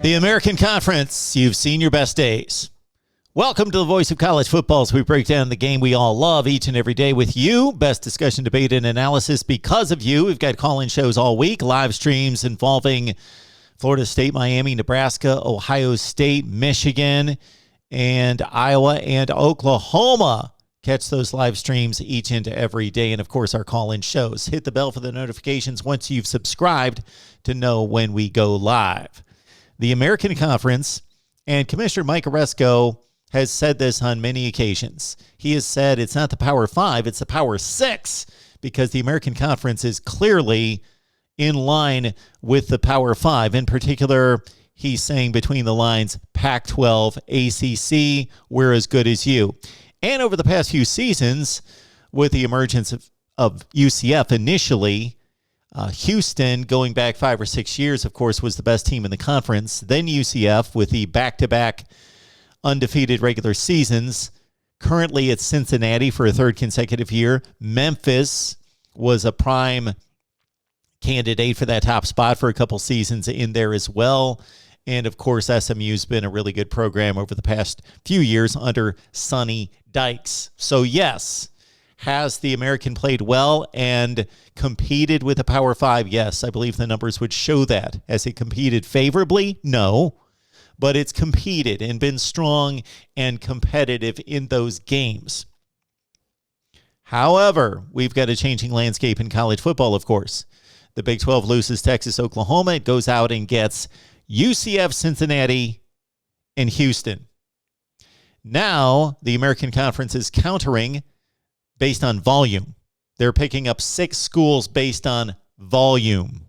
The American Conference, you've seen your best days. Welcome to the Voice of College Football as we break down the game we all love each and every day with you. Best discussion, debate, and analysis because of you. We've got call-in shows all week, live streams involving Florida State, Miami, Nebraska, Ohio State, Michigan, and Iowa and Oklahoma. Catch those live streams each and every day. And, of course, our call-in shows. Hit the bell for the notifications once you've subscribed to know when we go live. The American Conference, and Commissioner Mike Aresco has said this on many occasions. He has said it's not the Power 5, it's the Power 6, because the American Conference is clearly in line with the Power 5. In particular, he's saying between the lines, Pac-12, ACC, we're as good as you. And over the past few seasons, with the emergence of UCF initially, Houston, going back 5 or 6 years, of course, was the best team in the conference. Then UCF with the back-to-back undefeated regular seasons. Currently, it's Cincinnati for a third consecutive year. Memphis was a prime candidate for that top spot for a couple seasons in there as well. And, of course, SMU's been a really good program over the past few years under Sonny Dykes. So, yes, has the American played well and competed with the Power 5? Yes, I believe the numbers would show that. Has it competed favorably? No. But it's competed and been strong and competitive in those games. However, we've got a changing landscape in college football, of course. The Big 12 loses Texas, Oklahoma. It goes out and gets UCF, Cincinnati, and Houston. Now, the American Conference is countering based on volume. They're picking up 6 schools based on volume.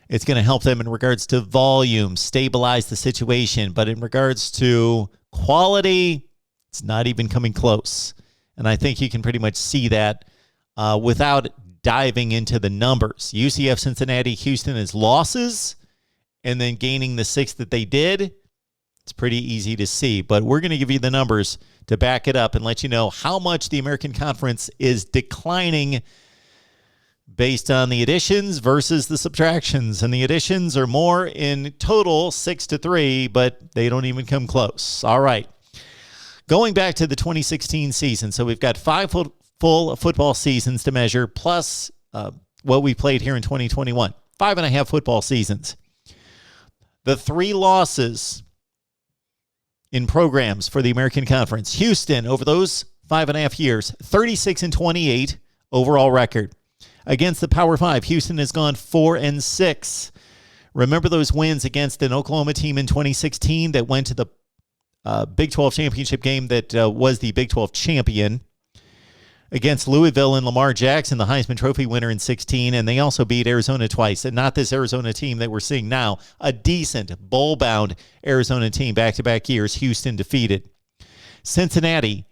It's going to help them in regards to volume, stabilize the situation. But in regards to quality, it's not even coming close. And I think you can pretty much see that without diving into the numbers. UCF, Cincinnati, Houston is losses, and then gaining the 6 that they did. It's pretty easy to see. But we're going to give you the numbers to back it up and let you know how much the American Conference is declining based on the additions versus the subtractions. And the additions are more in total, 6-3, but they don't even come close. All right. Going back to the 2016 season, so we've got 5 full football seasons to measure, plus what we played here in 2021. 5.5 football seasons. The 3 losses in programs for the American Conference. Houston, over those 5.5 years, 36-28 overall record. Against the Power 5, Houston has gone 4-6. Remember those wins against an Oklahoma team in 2016 that went to the Big 12 championship game that was the Big 12 champion? Against Louisville and Lamar Jackson, the Heisman Trophy winner in 16, and they also beat Arizona twice. And not this Arizona team that we're seeing now, a decent, bowl-bound Arizona team back-to-back years, Houston defeated. Cincinnati,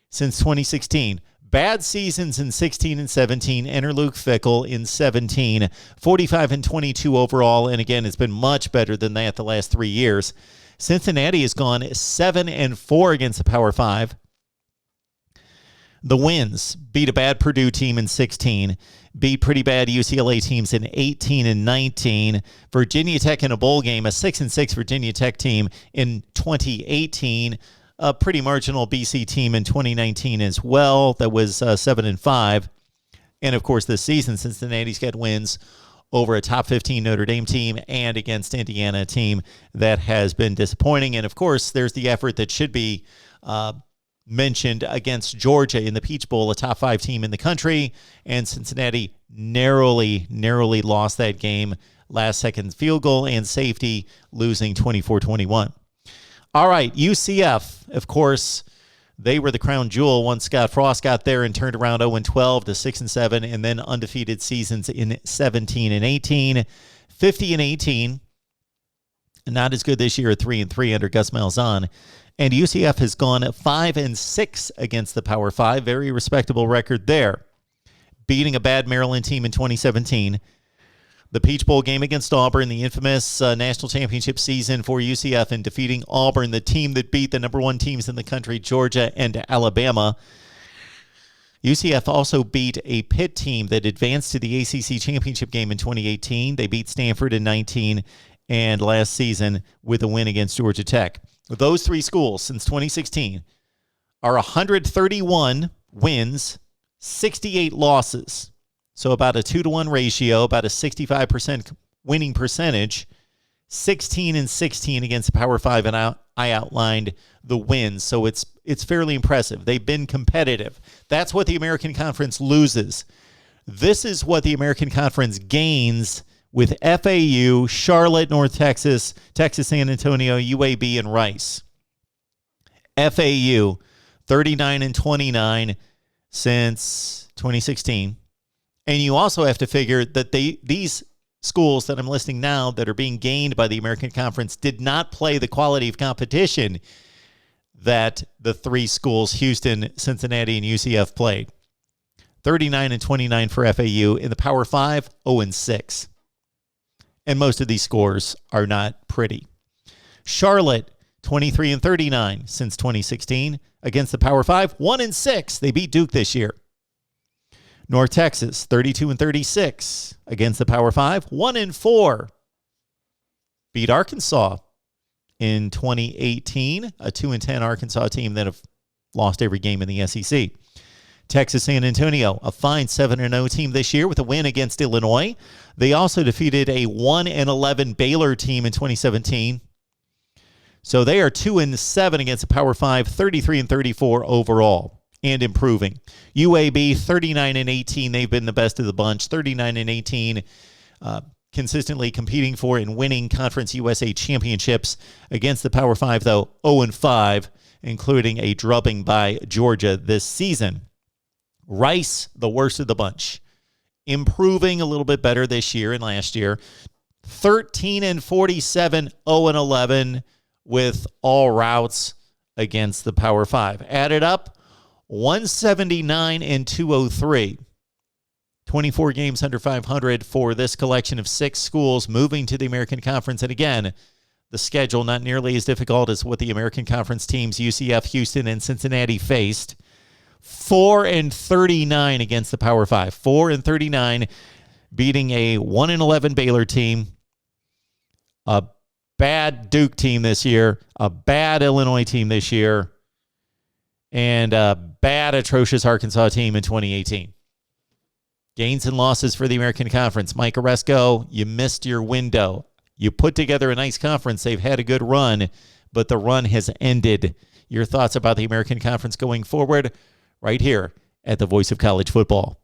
since 2016, bad seasons in 16 and 17, enter Luke Fickell in 17, 45-22 overall, and again, it's been much better than that the last 3 years. Cincinnati has gone 7-4 against the Power 5. The wins: beat a bad Purdue team in 16, beat pretty bad UCLA teams in 18 and 19. Virginia Tech in a bowl game, a 6-6 Virginia Tech team in 2018. A pretty marginal BC team in 2019 as well. That was 7-5. And of course, this season, Cincinnati's got wins over a top 15 Notre Dame team and against Indiana, a team that has been disappointing. And of course, there's the effort that should be mentioned against Georgia in the Peach Bowl, a top 5 team in the country, and Cincinnati narrowly lost that game. Last second field goal and safety, losing 24-21. All right, UCF, of course, they were the crown jewel once Scott Frost got there and turned around 0-12 to 6-7, and then undefeated seasons in 17 and 18, 50 and 18. Not as good this year at 3-3 under Gus Malzahn. And UCF has gone 5-6 against the Power 5. Very respectable record there. Beating a bad Maryland team in 2017. The Peach Bowl game against Auburn, the infamous national championship season for UCF, and defeating Auburn, the team that beat the number 1 teams in the country, Georgia and Alabama. UCF also beat a Pitt team that advanced to the ACC championship game in 2018. They beat Stanford in 19 and last season with a win against Georgia Tech. Those three schools since 2016 are 131 wins, 68 losses. So about a 2-to-1 ratio, about a 65% winning percentage, 16-16 against the Power 5, and I outlined the wins. So it's fairly impressive. They've been competitive. That's what the American Conference loses. This is what the American Conference gains with FAU, Charlotte, North Texas, Texas San Antonio, UAB, and Rice. FAU, 39-29 since 2016. And you also have to figure that these schools that I'm listing now that are being gained by the American Conference did not play the quality of competition that the three schools, Houston, Cincinnati, and UCF, played. 39-29 for FAU. In the Power 5, 0-6. And most of these scores are not pretty. Charlotte, 23-39 since 2016 against the Power 5, 1-6. They beat Duke this year. North Texas, 32-36 against the Power 5, 1-4. Beat Arkansas in 2018, a 2-10 Arkansas team that have lost every game in the SEC. Texas San Antonio, a fine 7-0 team this year with a win against Illinois. They also defeated a 1-11 Baylor team in 2017. So they are 2-7 against the Power 5, 33-34 overall, and improving. UAB, 39-18. They've been the best of the bunch, 39-18, consistently competing for and winning Conference USA championships. Against the Power 5, though, 0-5, including a drubbing by Georgia this season. Rice, the worst of the bunch, improving a little bit better this year and last year. 13-47, 0-11 with all routes against the Power 5. Added up, 179-203. 24 games under 500 for this collection of 6 schools moving to the American Conference. And again, the schedule not nearly as difficult as what the American Conference teams UCF, Houston, and Cincinnati faced. 4-39 against the Power 5. 4-39, beating a 1-11 Baylor team, a bad Duke team this year, a bad Illinois team this year, and a bad, atrocious Arkansas team in 2018. Gains and losses for the American Conference. Mike Oresco, you missed your window. You put together a nice conference. They've had a good run, but the run has ended. Your thoughts about the American Conference going forward? Right here at the Voice of College Football.